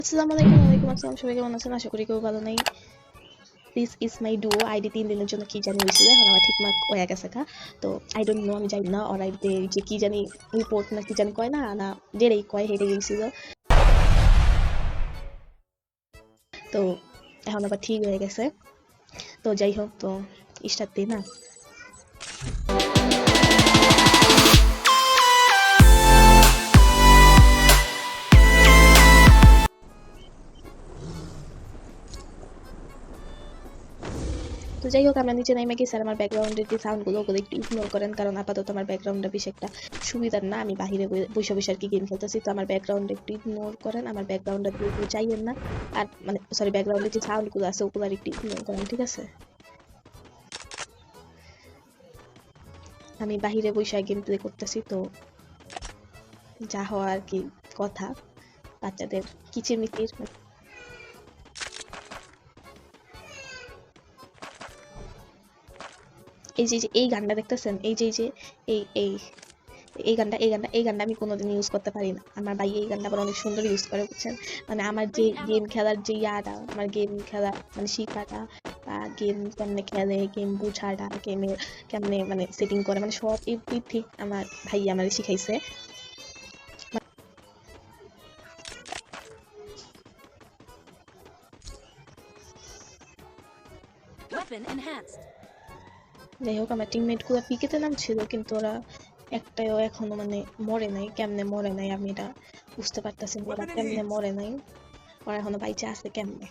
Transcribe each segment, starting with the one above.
আসসালামু আলাইকুম। ওয়ালাইকুম আসসালাম। সবাই কেমন আছেন? আশা করি কেউ ভালো নাই। This is my duo ID 3 দিনের জন্য কি জানি হয়েছিল, এখন আমার ঠিক মার্ক হয়ে গেছে কা। তো আই ডোন্ট নো, আমি জানি না ওর আইডিতে যে কি জানি রিপোর্ট না কি জানি কয় না না যেটাই কয় হেঁটে গেছিল। তো এখন আবার ঠিক হয়ে গেছে। তো যাই হোক, তো স্টার্ট দিই না। তো যাই হোক, আমরা নিচে নেমে গেছি আর আমার ব্যাকগ্রাউন্ডের যে সাউন্ডগুলো ওগুলো একটু ইগনোর করেন, কারণ আপাতত আমার ব্যাকগ্রাউন্ডটা বেশ একটা সুবিধার না। আমি বাহিরে বসে বসে আর কি গেম খেলতেছি, তো আমার ব্যাকগ্রাউন্ডটা একটু ইগনোর করেন। আমার ব্যাকগ্রাউন্ডটা দিয়ে চাইয়েন না। আর মানে সরি, ব্যাকগ্রাউন্ডের যে সাউন্ডগুলো আছে ওগুলো আর একটু ইগনোর করেন, ঠিক আছে? আমি বাহিরে বসে গেম প্লে করতেছি, তো যা হওয়া আর কি কথা, বাচ্চাদের কিচিরমিচির। এই যে এই গানটা দেখতেছেন, এই যে এই এই এই গানটা আমি কোনোদিন ইউজ করতে পারি না। আমার ভাই এই গানটা আবার অনেক সুন্দর ইউজ করে, বুঝছেন? মানে আমার যে গেম খেলার যে ইয়াটা, আমার গেম খেলা মানে শিখাটা বা গেম কেমনে খেলে, গেম বুঝাটা, গেমের কেমনে মানে সেটিং করে, মানে সব এভরিথিং আমার ভাই আমার শিখাইছে। যাই হোক, আমার টিমমেট গুলো পিকেতে নামছিল, কিন্তু ওরা একটাও এখনো মানে মরে নাই। কেমনে মরে নাই আমি এটা বুঝতে পারতেছি না, ওরা কেমনে মরে নাই, ওরা এখনো বাইচে আছে কেমনে।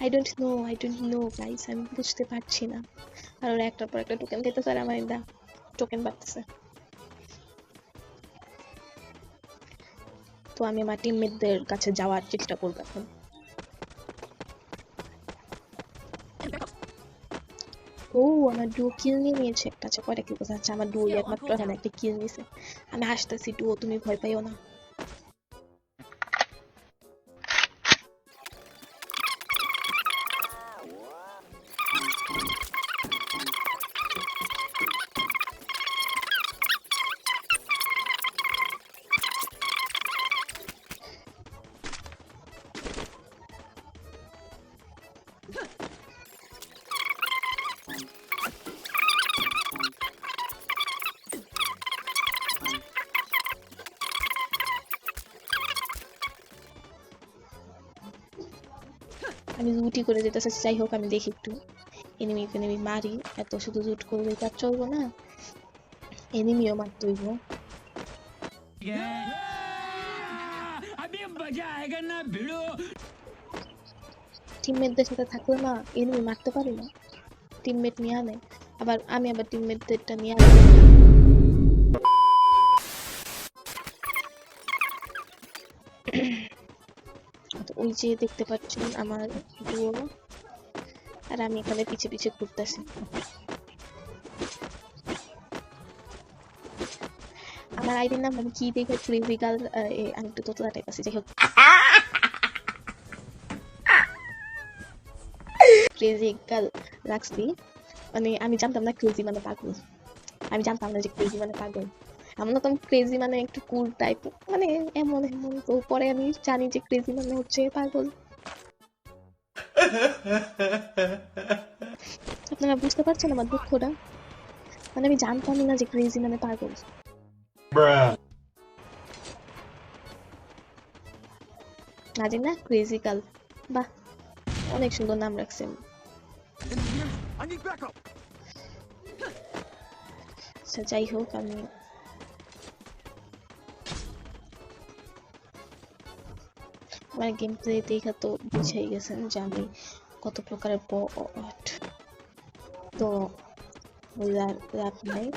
আই ডোন্ট নো গাইস, আমি বুঝতে পারছি না। আর ওরা একটার পর একটা টোকেন দিতেছে আর আমার এটা টোকেন বাড়তেছে। তো আমি আমার টিমমেটদের কাছে যাওয়ার চেষ্টা করবো এখন। ও, আমার ডুও কিল নিয়ে নিয়েছে একটা। আচ্ছা, কয়টা কিল করছে? আচ্ছা, আমার ডুও একমাত্র এখানে একটা কিল নিয়েছে। আমি হাসতেছি, ডুও তুমি ভয় পাইও না। আমি লুটি করে যেতে চাচ্ছি। যাই হোক, আমি দেখি একটু এনিমি মারি। এত শুধু লুট করলে তার চলবো না, এনিমিও মারতে হইব। টিমমেটদের সাথে থাকলে না এনিমি মারতে পারি না, টিমমেট নিয়ে আনে। আবার আমি টিমমেটদেরটা নিয়ে আনি। তো ওই যে দেখতে পাচ্ছেন আমার ডুও, আর আমি এখানে পিছে পিছে ঘুরতেছি। আমার আইডির নাম আমি কি দেখে ক্রেজি গার্ল, আমি একটু তোতলা টাইপ আছি। যাই হোক, ক্রেজি গার্ল রাখছি। মানে আমি জানতাম না ক্রেজি মানে পাগল। আমি জানতাম না যে ক্রেজি মানে পাগল। আমার তো ক্রেজি মানে একটু কুল টাইপ, মানে এমন এমন। তো পরে আমি জানি যে ক্রেজি মানে হচ্ছে পাগল। আপনারা বুঝতে পারছেন আমার দুঃখটা? মানে আমি জানতামই না যে ক্রেজি মানে পাগল। না জানি না, ক্রেজি গার্ল, বাহ, অনেক সুন্দর নাম রাখছেন। আচ্ছা, যাই হোক, আমি আমার গেম প্লে দেখা তো বুঝেই গেছেন যে আমি কত প্রকারের বট। তো লাভ নাই।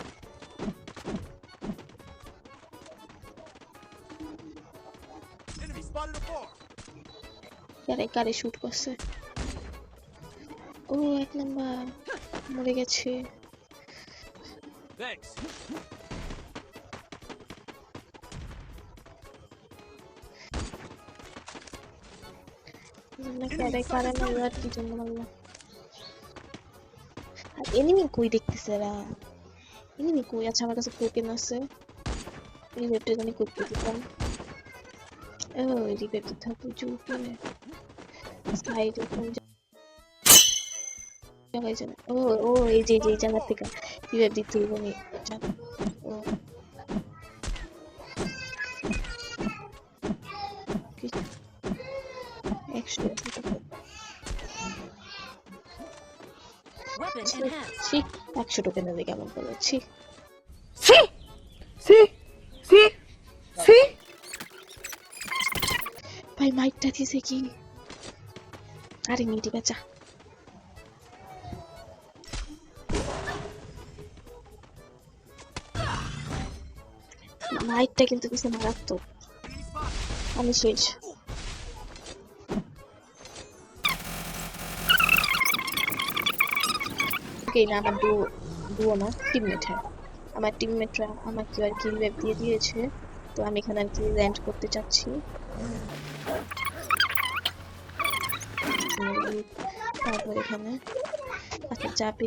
কারে শুট করছে? ও, 1 নাম্বার মরে গেছে। কারে মারলো আর কি জন্য মারলো? আর এনিমি কই দেখতেছে এরা? এনিমি কই? আচ্ছা, আমার কাছে টোকেন আছে, এই লেফটে জানি করতে দিতাম। Oh, রিপেয়ার করতে হবে প্রচুর উপরে সাইড উপরে জায়গায় যাবে। ও ও এই যে এই জায়গা থেকে রিপেয়ার দিতে হবে আমি জানি। ও কি 100 Weapon ছি enhanced. ছি 100 টোকেন দিয়ে কেমন করলো ছি Sí, sí, sí, sí. ভাই মাইকটা দিছে কি আরে মিটি বেচা মাইকটা কিন্তু দিছে মারাত্মক আমি শেষ ওকে না আমার ডুও না টিমমেট হ্যাঁ আমার টিমমেটরা আমাকে আর কি রিভাইভ দিয়ে দিয়েছে তো আমি এখানে আর কি ল্যান্ড করতে চাচ্ছি তারপর এখানে আচ্ছা চাপে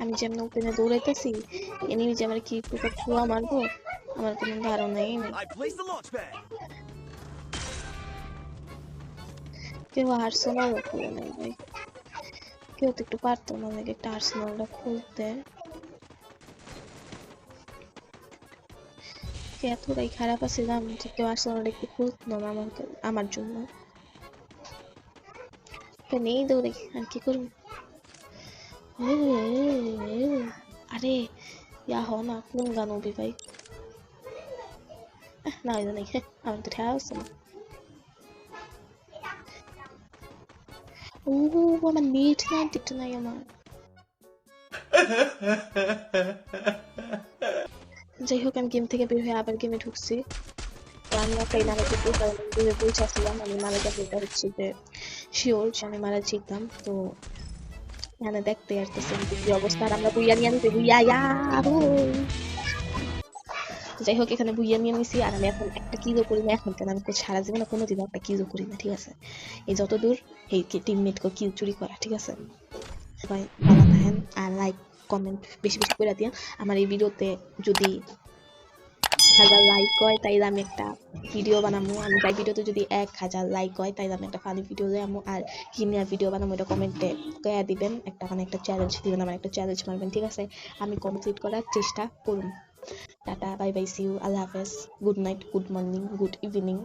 আমি যেমন ওপেনে দৌড়াইতেছি এনিমি যে আমার কি ঠুয়া মারবো আমার কোনো ধারণাই নেই I placed the launch pad. কেউ আর্সেনালও খুলে নেই ভাই কেউ তো একটু পারতো না নাকি একটা আর্সেনালটা খুলতে এতটাই খারাপ আছিলাম যে কেউ আর্সেনালটা একটু খুলতো না আমার জন্য নেই দৌড়ে আর কি করবো আরে ইয়া হ না কোন গান ওবি ভাই না ওই নেই আমার তো ঠেয়া আছে না ও আমার নেট নাই টিকট নাই আমার যাই হোক আমি গেম থেকে বের হয়ে আবার গেমে ঢুকছি তো আমি একটা নাটকের গেমে পৌঁছাছিলাম আমি মারা যাবো এটা হচ্ছে যে শিওর যে আমি মারা যেতাম তো এখানে দেখতে আসতেছেন কি অবস্থা আর আমরা বুইয়া নিয়ে নিতে বুইয়া যাই হোক এখানে বুইয়া নিয়ে নিছি আর আমি এখন একটা কিজও করি না এখন কেন আমি সারা জীবনে কোনোদিনও একটা কিজও করি না ঠিক আছে এই যতদূর এই টিমমেট কো কিল চুরি করা ঠিক আছে সবাই ভালো থাকেন আর লাইক কমেন্ট বেশি বেশি করে দিন আমার এই ভিডিওতে যদি 1000 লাইক হয় তাই আমি একটা ভিডিও বানাবো আমি এই ভিডিওতে যদি 1000 লাইক হয় তাই আমি একটা ফানি ভিডিও দেবো আর কি নিয়ে ভিডিও বানাবো এটা কমেন্টে কয়ে দিবেন একটা মানে একটা চ্যালেঞ্জ দিবেন আমার একটা চ্যালেঞ্জ মারবেন ঠিক আছে আমি কমপ্লিট করার চেষ্টা করব tata bye bye see you Allah হাফেজ good night good morning good evening